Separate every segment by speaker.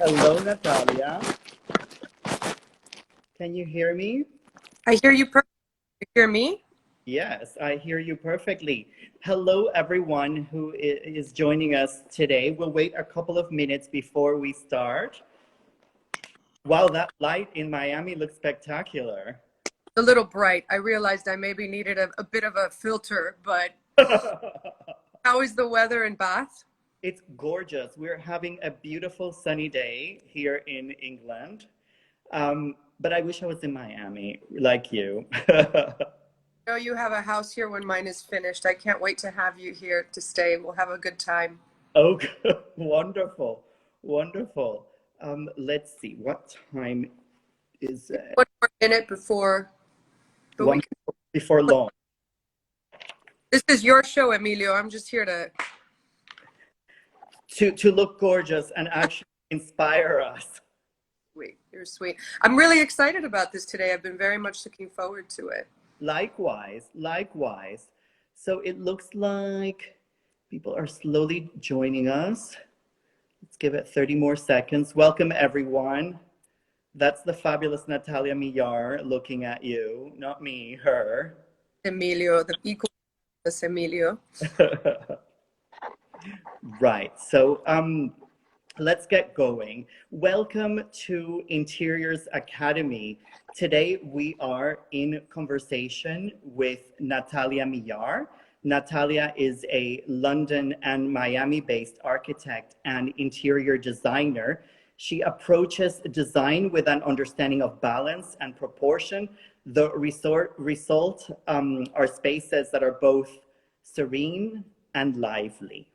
Speaker 1: Hello, Natalia. Can you hear me?
Speaker 2: I hear you perfectly. You hear me?
Speaker 1: Yes, I hear you perfectly. Hello, everyone who is joining us today. We'll wait a couple of minutes before we start. Wow, that light in Miami looks spectacular.
Speaker 2: A little bright. I realized I maybe needed a bit of a filter, but how is the weather in Bath?
Speaker 1: It's gorgeous. We're having a beautiful sunny day here in England. But I wish I was in Miami like you.
Speaker 2: I know you have a house here when mine is finished. I can't wait to have you here to stay. We'll have a good time.
Speaker 1: Oh, wonderful, wonderful. Let's see, what time is
Speaker 2: One more minute before, but we
Speaker 1: one
Speaker 2: can.
Speaker 1: before long?
Speaker 2: This is your show, Emilio. I'm just here to.
Speaker 1: To look gorgeous and actually inspire us.
Speaker 2: Sweet, you're sweet. I'm really excited about this today. I've been very much looking forward to it.
Speaker 1: Likewise, likewise. So it looks like people are slowly joining us. Let's give it 30 more seconds. Welcome, everyone. That's the fabulous Natalia Miyar looking at you, not me, her.
Speaker 2: Emilio, the equal Emilio.
Speaker 1: Right. So let's get going. Welcome to Interiors Academy. Today we are in conversation with Natalia Miyar. Natalia is a London and Miami-based architect and interior designer. She approaches design with an understanding of balance and proportion. The result are spaces that are both serene and lively.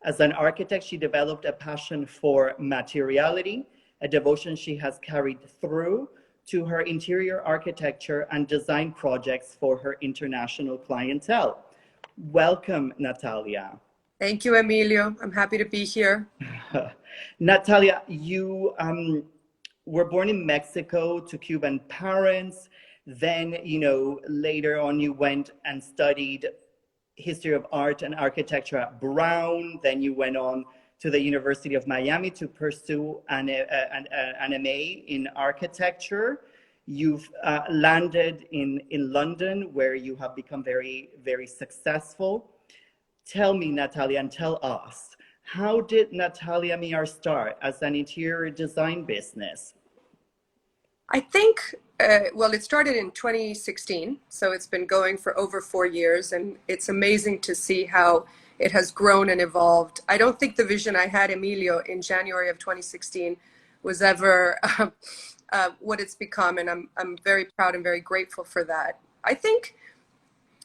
Speaker 1: As an architect, she developed a passion for materiality, a devotion she has carried through to her interior architecture and design projects for her international clientele. Welcome, Natalia.
Speaker 2: Thank you, Emilio. I'm happy to be here.
Speaker 1: Natalia, you were born in Mexico to Cuban parents. Then, later on you went and studied history of art and architecture at Brown. Then you went on to the University of Miami to pursue an MA in architecture. You've landed in London, where you have become very, very successful. Tell me, Natalia, and tell us, how did Natalia Miyar start as an interior design business?
Speaker 2: I think, well, it started in 2016, so it's been going for over 4 years, and it's amazing to see how it has grown and evolved. I don't think the vision I had, Emilio, in January of 2016 was ever what it's become, and I'm very proud and very grateful for that. I think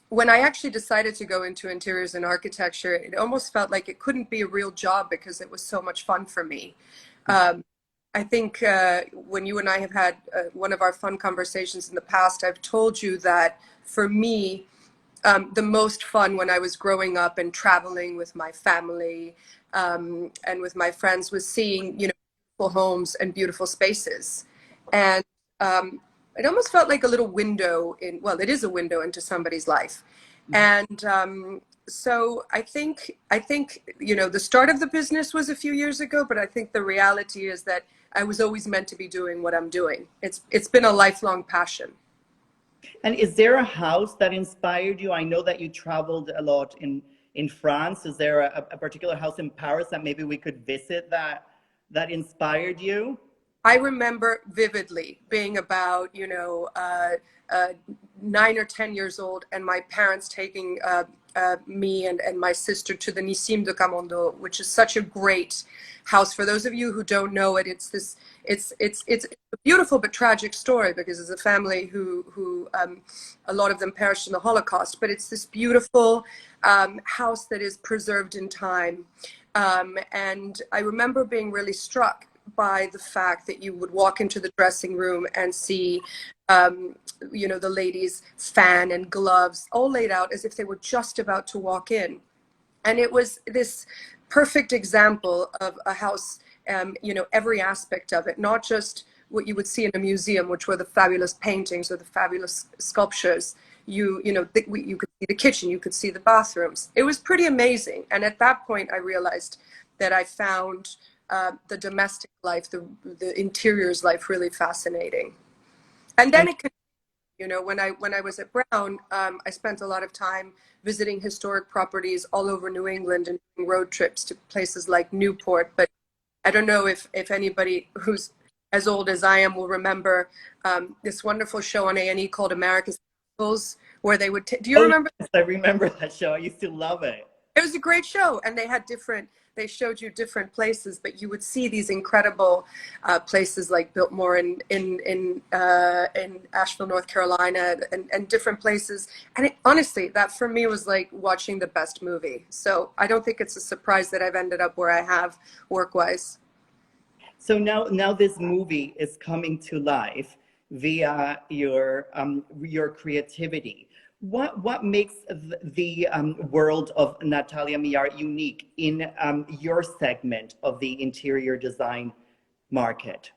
Speaker 2: when I actually decided to go into interiors and architecture, it almost felt like it couldn't be a real job because it was so much fun for me. I think when you and I have had one of our fun conversations in the past, I've told you that for me, the most fun when I was growing up and traveling with my family and with my friends was seeing, beautiful homes and beautiful spaces. And it almost felt like a little window well, it is a window into somebody's life. And so I think, the start of the business was a few years ago, but I think the reality is that I was always meant to be doing what I'm doing. It's been a lifelong passion.
Speaker 1: And is there a house that inspired you? I know that you traveled a lot in France. Is there a particular house in Paris that maybe we could visit that inspired you?
Speaker 2: I remember vividly being about, 9 or 10 years old, and my parents taking me and my sister to the Nissim de Camondo, which is such a great house. For those of you who don't know it, it's a beautiful but tragic story because it's a family who a lot of them perished in the Holocaust. But it's this beautiful house that is preserved in time, and I remember being really struck by the fact that you would walk into the dressing room and see, the ladies' fan and gloves all laid out as if they were just about to walk in. And it was this perfect example of a house, every aspect of it, not just what you would see in a museum, which were the fabulous paintings or the fabulous sculptures. You could see the kitchen, you could see the bathrooms. It was pretty amazing. And at that point, I realized that I found the domestic life, the interiors life really fascinating. And then it could, you know, when I was at Brown, I spent a lot of time visiting historic properties all over New England and doing road trips to places like Newport. But I don't know if anybody who's as old as I am will remember this wonderful show on A&E called America's Castles, where they would. Do you
Speaker 1: Oh,
Speaker 2: remember?
Speaker 1: yes, I remember that show. I used to love it.
Speaker 2: It was a great show, and they had different. They showed you different places, but you would see these incredible places like Biltmore in Asheville, North Carolina, and different places. And honestly, that for me was like watching the best movie. So I don't think it's a surprise that I've ended up where I have work-wise.
Speaker 1: So now this movie is coming to life via your creativity. What makes the world of Natalia Miyar unique in your segment of the interior design market?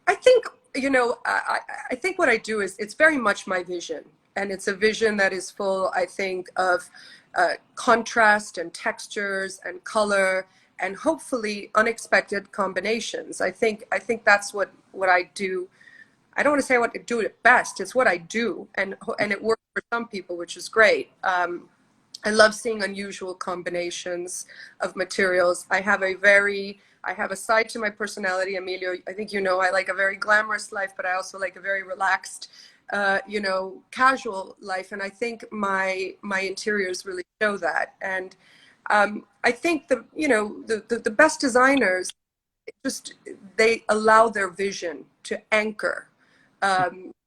Speaker 2: I think, you know, I think what I do is it's very much my vision. And it's a vision that is full, I think, of contrast and textures and color and hopefully unexpected combinations. I think that's what I do. I don't want to say what I do it best. It's what I do, and it works for some people, which is great. I love seeing unusual combinations of materials. I have a side to my personality, Emilio. I think you know I like a very glamorous life, but I also like a very relaxed, you know, casual life. And I think my interiors really show that. And I think the best designers just they allow their vision to anchor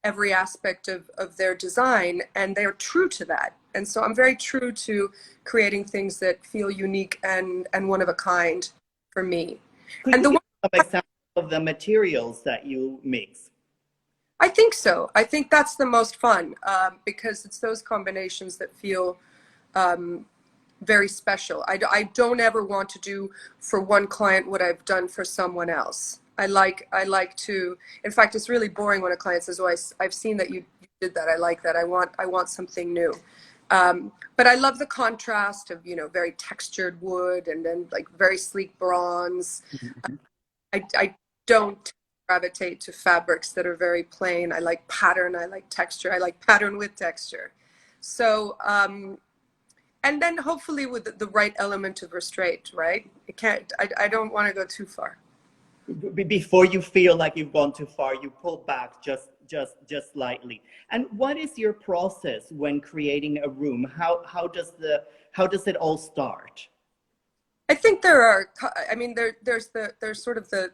Speaker 2: every aspect of their design, and they're true to that. And so I'm very true to creating things that feel unique and one of a kind for me.
Speaker 1: Could
Speaker 2: And
Speaker 1: you
Speaker 2: the
Speaker 1: give
Speaker 2: one,
Speaker 1: some examples of the materials that you mix?
Speaker 2: I think so. I think that's the most fun because it's those combinations that feel very special. I don't ever want to do for one client what I've done for someone else. I like to, in fact, it's really boring when a client says, oh, I've seen that you did that. I like that. I want something new. But I love the contrast of, you know, very textured wood and then like very sleek bronze. I don't gravitate to fabrics that are very plain. I like pattern. I like texture. I like pattern with texture. So, and then hopefully with the right element of restraint, right? It can't, I don't want to go too far.
Speaker 1: Before you feel like you've gone too far, you pull back just slightly. And what is your process when creating a room? How does it all start?
Speaker 2: I think there are, I mean, there's sort of the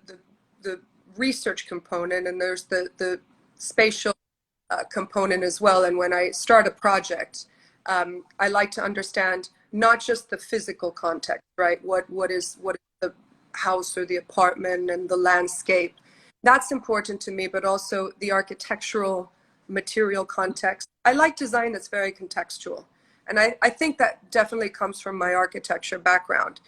Speaker 2: research component and there's the spatial component as well. And when I start a project, I like to understand not just the physical context, right? What is the house or the apartment and the landscape. That's important to me, but also the architectural material context. I like design that's very contextual. And I think that definitely comes from my architecture background.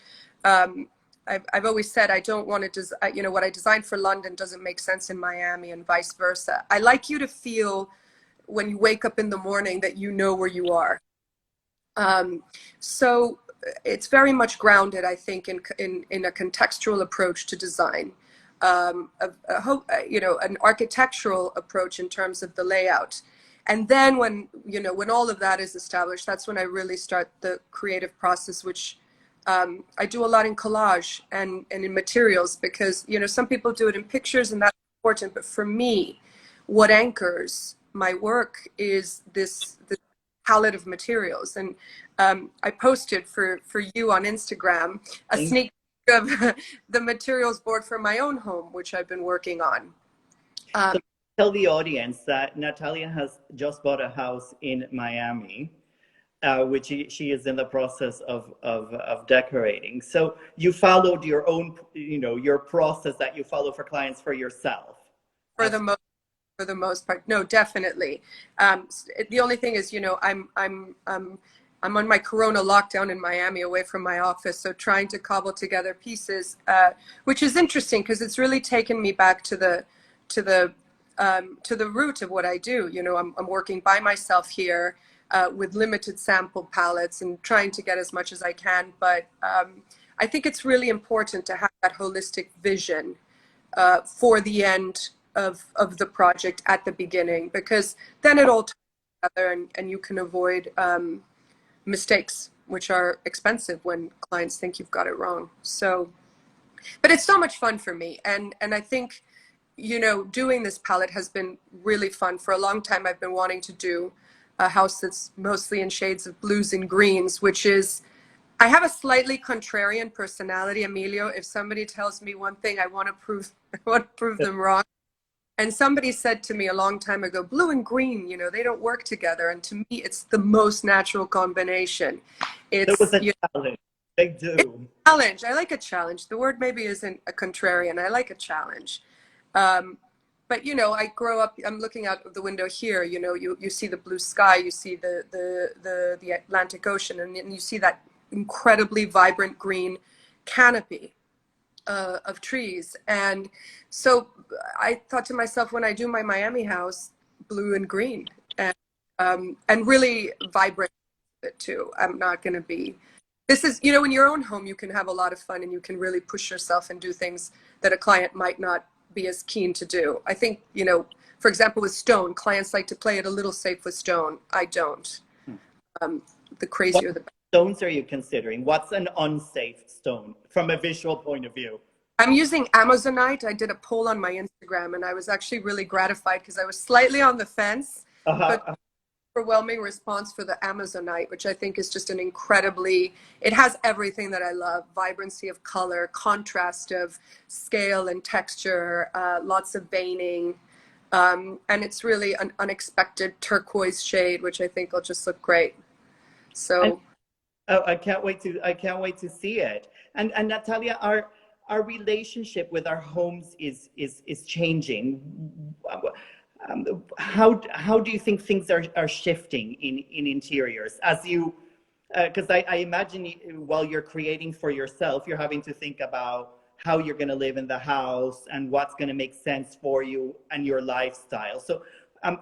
Speaker 2: I've always said I don't want to, you know, what I designed for London doesn't make sense in Miami and vice versa. I like you to feel when you wake up in the morning that you know where you are. So it's very much grounded, I think, in a contextual approach to design. You know, an architectural approach in terms of the layout. And then when, you know, when all of that is established, that's when I really start the creative process, which I do a lot in collage and in materials because, you know, some people do it in pictures and that's important. But for me, what anchors my work is this palette of materials. And I posted for you on Instagram a sneak peek of the materials board for my own home, which I've been working on.
Speaker 1: So tell the audience that Natalia has just bought a house in Miami, which she is in the process of decorating. So you followed your own, you know, your process that you follow for clients for yourself.
Speaker 2: For the most part, no, definitely. The only thing is, you know, I'm on my Corona lockdown in Miami, away from my office, so trying to cobble together pieces, which is interesting because it's really taken me back to the root of what I do. You know, I'm working by myself here with limited sample palettes and trying to get as much as I can, but I think it's really important to have that holistic vision for the end of the project at the beginning, because then it all ties together, and you can avoid mistakes, which are expensive when clients think you've got it wrong. So, but it's so much fun for me. And I think, you know, doing this palette has been really fun. For a long time, I've been wanting to do a house that's mostly in shades of blues and greens, which is, I have a slightly contrarian personality, Emilio. If somebody tells me one thing, I want to prove, I want to prove them wrong. And somebody said to me a long time ago, blue and green, you know, they don't work together. And to me, it's the most natural combination.
Speaker 1: It was
Speaker 2: It's,
Speaker 1: a
Speaker 2: you
Speaker 1: challenge. They
Speaker 2: know,
Speaker 1: do.
Speaker 2: challenge. I like a challenge. The word maybe isn't a contrarian. I like a challenge. Um, but you know, I grow up. I'm looking out of the window here. You know, you see the blue sky, you see the Atlantic Ocean, and you see that incredibly vibrant green canopy of trees. And so I thought to myself, when I do my Miami house, blue and green, and really vibrant it too. I'm not going to be. This is, you know, in your own home, you can have a lot of fun and you can really push yourself and do things that a client might not be as keen to do. I think, you know, for example, with stone, clients like to play it a little safe with stone. I don't. Um, the
Speaker 1: What
Speaker 2: crazier, the better.
Speaker 1: stones are you considering? What's an unsafe stone from a visual point of view?
Speaker 2: I'm using Amazonite. I did a poll on my Instagram and I was actually really gratified because I was slightly on the fence, but
Speaker 1: Uh-huh.
Speaker 2: overwhelming response for the Amazonite, which I think is just an incredibly, it has everything that I love: vibrancy of color, contrast of scale and texture, lots of veining. And it's really an unexpected turquoise shade, which I think will just look great.
Speaker 1: And
Speaker 2: So
Speaker 1: oh, I can't wait to see it. And Natalia, our relationship with our homes is changing. How do you think things are shifting in interiors as you, because I imagine while you're creating for yourself, you're having to think about how you're going to live in the house and what's going to make sense for you and your lifestyle. So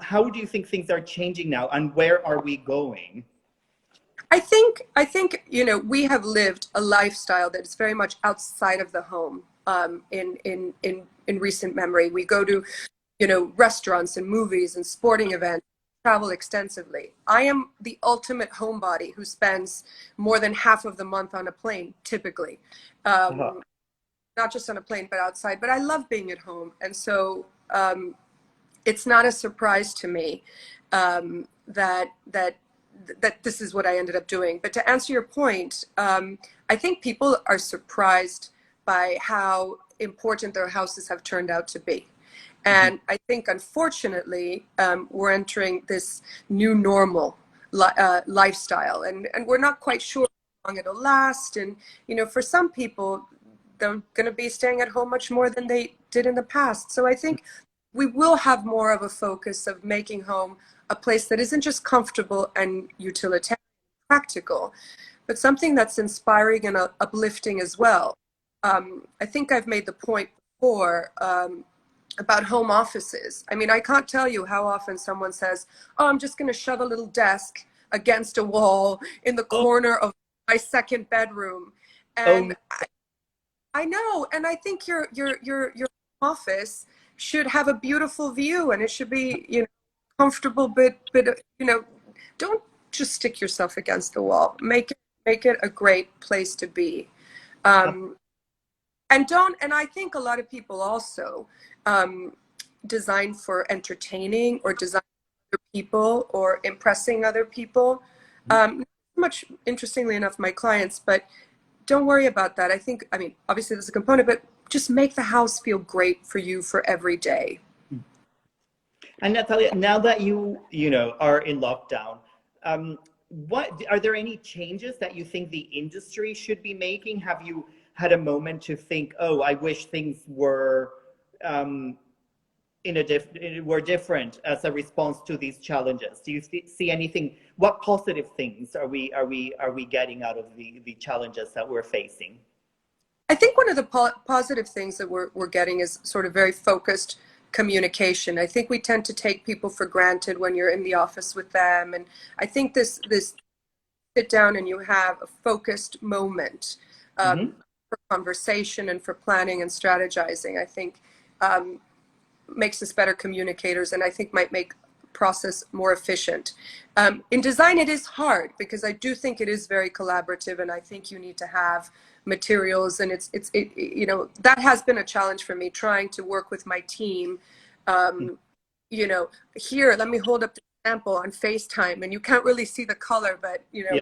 Speaker 1: how do you think things are changing now, and where are we going?
Speaker 2: I think, you know, we have lived a lifestyle that is very much outside of the home. In recent memory, we go to, you know, restaurants and movies and sporting events, travel extensively. I am the ultimate homebody who spends more than half of the month on a plane, typically.
Speaker 1: Uh-huh.
Speaker 2: Not just on a plane, but outside. But I love being at home. And so it's not a surprise to me that this is what I ended up doing. But to answer your point, I think people are surprised by how important their houses have turned out to be.
Speaker 1: Mhm.
Speaker 2: And I think, unfortunately, we're entering this new normal lifestyle, and we're not quite sure how long it'll last. And, you know, for some people, they're going to be staying at home much more than they did in the past. So I think we will have more of a focus of making home a place that isn't just comfortable and utilitarian, practical, but something that's inspiring and uplifting as well. I think I've made the point before about home offices. I mean, I can't tell you how often someone says, "Oh, I'm just going to shove a little desk against a wall in the
Speaker 1: Oh,
Speaker 2: corner of my second bedroom,"
Speaker 1: oh,
Speaker 2: and I know, and I think your office should have a beautiful view, and it should be, you know, comfortable, but you know, don't just stick yourself against the wall. Make it a great place to be. Um, and don't, and I think a lot of people also um, design for entertaining or design for other people or impressing other people. Not much, interestingly enough, my clients, but don't worry about that. I think, I mean, obviously there's a component, but just make the house feel great for you for every day.
Speaker 1: and Natalia, now that you know are in lockdown, what are there any changes that you think the industry should be making? Have you had a moment to think, oh, I wish things were um, were different as a response to these challenges? Do you see anything? What positive things are we getting out of the challenges that we're facing?
Speaker 2: I think one of the positive things that we're getting is sort of very focused communication. I think we tend to take people for granted when you're in the office with them. And I think this sit down and you have a focused moment
Speaker 1: Mm-hmm.
Speaker 2: for conversation and for planning and strategizing. I think makes us better communicators, and I think might make process more efficient. In design, it is hard because I do think it is very collaborative, and I think you need to have materials, and you know, that has been a challenge for me, trying to work with my team. You know, here, let me hold up the sample on FaceTime, and you can't really see the color, but you know,
Speaker 1: Yeah.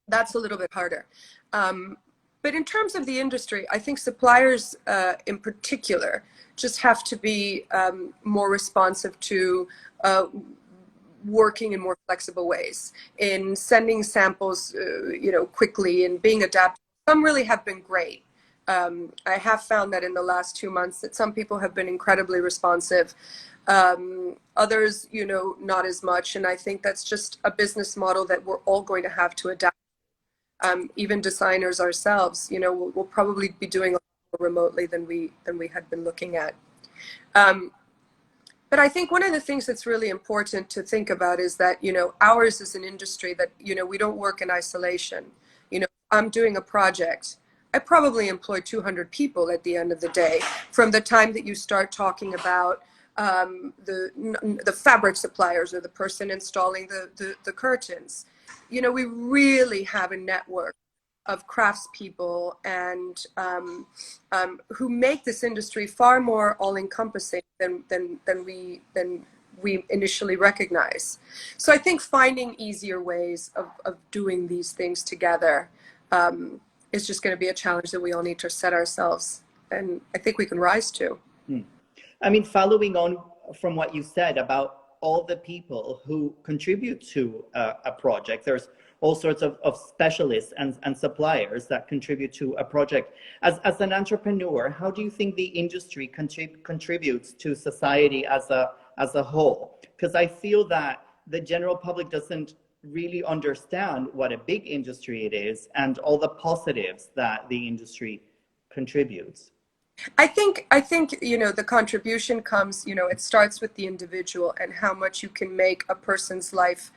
Speaker 2: that's a little bit harder. But in terms of the industry, I think suppliers in particular just have to be more responsive to working in more flexible ways, in sending samples, you know, quickly and being adaptable. Some really have been great. I have found that in the last 2 months that some people have been incredibly responsive. Others, you know, not as much. And I think that's just a business model that we're all going to have to adapt. Even designers ourselves, you know, we'll probably be doing a lot more remotely than we had been looking at. But I think one of the things that's really important to think about is that, you know, ours is an industry that, you know, we don't work in isolation. You know, I'm doing a project, I probably employ 200 people at the end of the day, from the time that you start talking about the fabric suppliers or the person installing the curtains. You know, we really have a network of craftspeople and who make this industry far more all-encompassing than we initially recognize. So I think finding easier ways of doing these things together is just going to be a challenge that we all need to set ourselves, and I think we can rise to.
Speaker 1: I mean, following on from what you said about all the people who contribute to a project, there's all sorts of specialists and suppliers that contribute to a project. As an entrepreneur, how do you think the industry contributes to society as a whole? Because I feel that the general public doesn't really understand what a big industry it is and all the positives that the industry contributes.
Speaker 2: I think, you know, the contribution comes, you know, it starts with the individual and how much you can make a person's life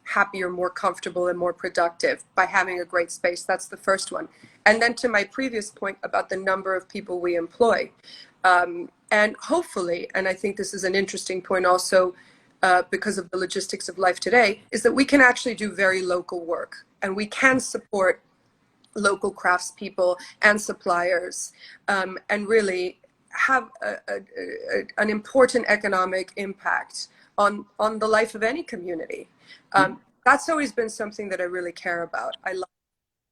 Speaker 2: happier, more comfortable, and more productive by having a great space. That's the first one. And then to my previous point about the number of people we employ. And hopefully, and I think this is an interesting point also because of the logistics of life today, is that we can actually do very local work, and we can support local craftspeople and suppliers, and really have an important economic impact on the life of any community. That's always been something that I really care about. I like,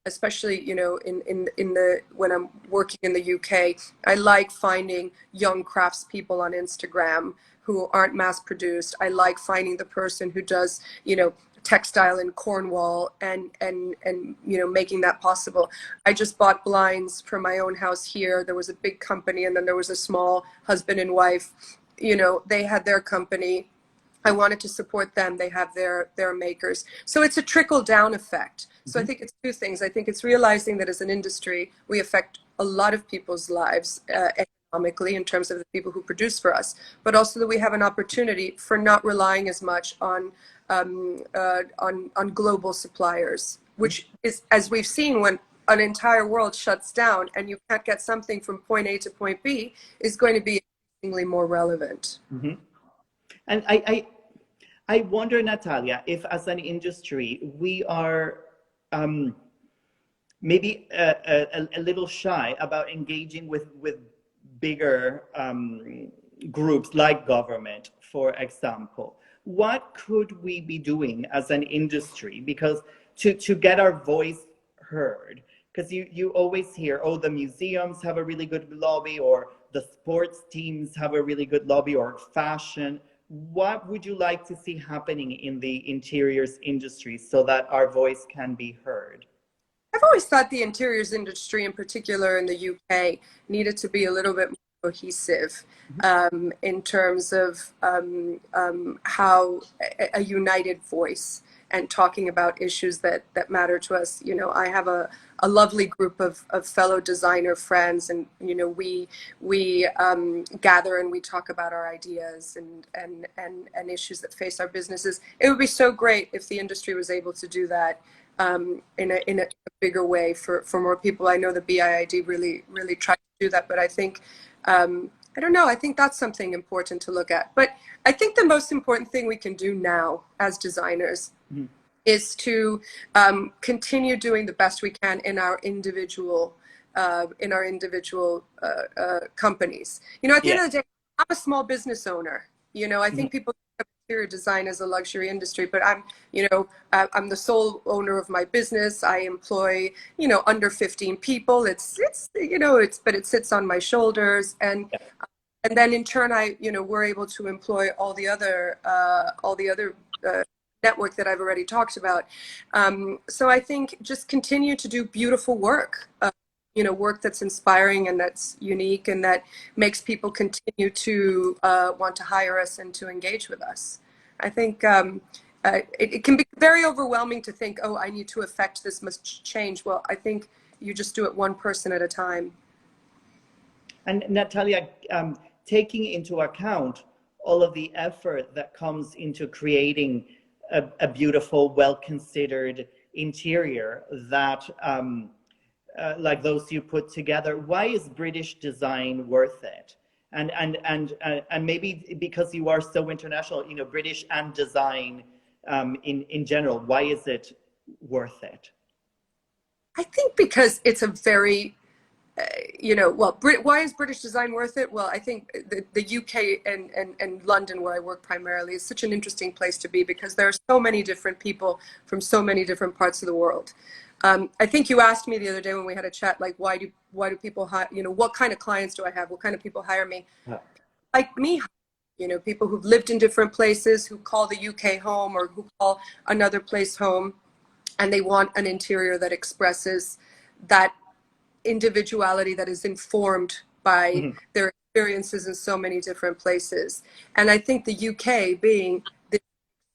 Speaker 2: especially, you know, when I'm working in the UK, I like finding young craftspeople on Instagram who aren't mass produced. I like finding the person who does, you know, textile in Cornwall and you know, making that possible. I just bought blinds for my own house here. There was a big company, and then there was a small husband and wife. You know, they had their company. I wanted to support them. They have their makers. So it's a trickle down effect. So I think it's two things. I think it's realizing that as an industry, we affect a lot of people's lives economically in terms of the people who produce for us, but also that we have an opportunity for not relying as much on global suppliers, which is, as we've seen, when an entire world shuts down and you can't get something from point A to point B, is going to be increasingly more relevant.
Speaker 1: And I wonder, Natalia, if as an industry we are maybe a little shy about engaging with bigger groups like government, for example. What could we be doing as an industry because to get our voice heard? Because you always hear, oh, the museums have a really good lobby, or the sports teams have a really good lobby, or fashion. What would you like to see happening in the interiors industry so that our voice can be heard?
Speaker 2: I've always thought the interiors industry, in particular in the UK, needed to be a little bit more cohesive in terms of how a united voice and talking about issues that matter to us. You know, I have a lovely group of fellow designer friends, and you know, we gather and we talk about our ideas and issues that face our businesses. It would be so great if the industry was able to do that in a bigger way for more people. I know the BIID really tried to do that, but I think I don't know. I think that's something important to look at. But I think the most important thing we can do now as designers is to continue doing the best we can in our individual companies. You know, at the end of the day, I'm a small business owner. You know, I think people think of interior design as a luxury industry, but I'm the sole owner of my business. I employ, under 15 people. But it sits on my shoulders, and then in turn, we're able to employ all the other network that I've already talked about. So I think just continue to do beautiful work. Work that's inspiring and that's unique and that makes people continue to want to hire us and to engage with us. I think it can be very overwhelming to think, oh, I need to affect this much change. Well, I think you just do it one person at a time.
Speaker 1: And Natalia, taking into account all of the effort that comes into creating a beautiful, well-considered interior that like those you put together, why is British design worth it? And maybe because you are so international, British and design in general, why is it worth it?
Speaker 2: I think because it's a very, why is British design worth it? Well, I think the UK and London, where I work primarily, is such an interesting place to be because there are so many different people from so many different parts of the world. I think you asked me the other day when we had a chat, like, why do people hire, what kind of clients do I have? What kind of people hire me? Like me, people who've lived in different places, who call the UK home or who call another place home, and they want an interior that expresses that individuality that is informed by their experiences in so many different places. And I think the UK, being the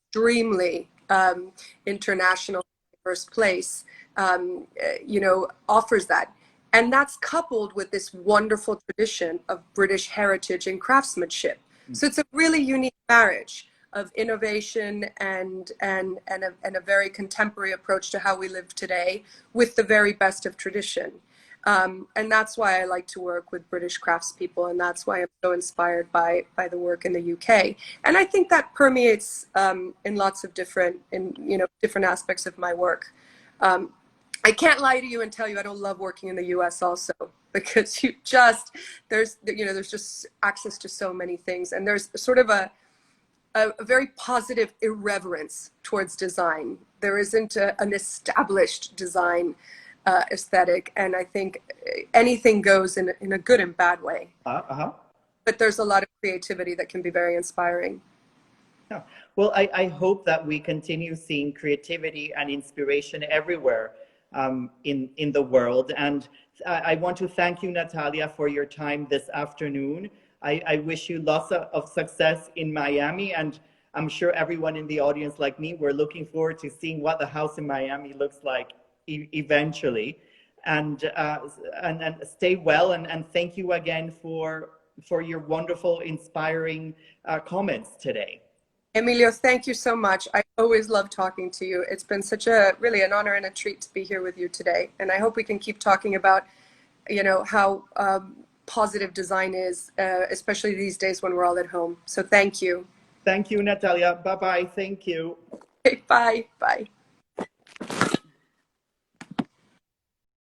Speaker 2: extremely international, diverse place, offers that. And that's coupled with this wonderful tradition of British heritage and craftsmanship. So it's a really unique marriage of innovation and a very contemporary approach to how we live today with the very best of tradition. And that's why I like to work with British craftspeople, and that's why I'm so inspired by the work in the UK. And I think that permeates in lots of different aspects of my work. I can't lie to you and tell you I don't love working in the US also, because there's just access to so many things, and there's sort of a very positive irreverence towards design. There isn't an established design aesthetic, and I think anything goes in a good and bad way. But there's a lot of creativity that can be very inspiring.
Speaker 1: Yeah. Well, I hope that we continue seeing creativity and inspiration everywhere in the world. And I want to thank you, Natalia, for your time this afternoon. I wish you lots of success in Miami, and I'm sure everyone in the audience, like me, we're looking forward to seeing what the house in Miami looks like eventually. And stay well, and thank you again for your wonderful, inspiring comments today.
Speaker 2: Emilio, thank you so much. I always love talking to you. It's been such really an honor and a treat to be here with you today. And I hope we can keep talking about, how positive design is, especially these days when we're all at home. So thank you.
Speaker 1: Thank you, Natalia. Bye-bye. Thank you.
Speaker 2: Bye. Bye.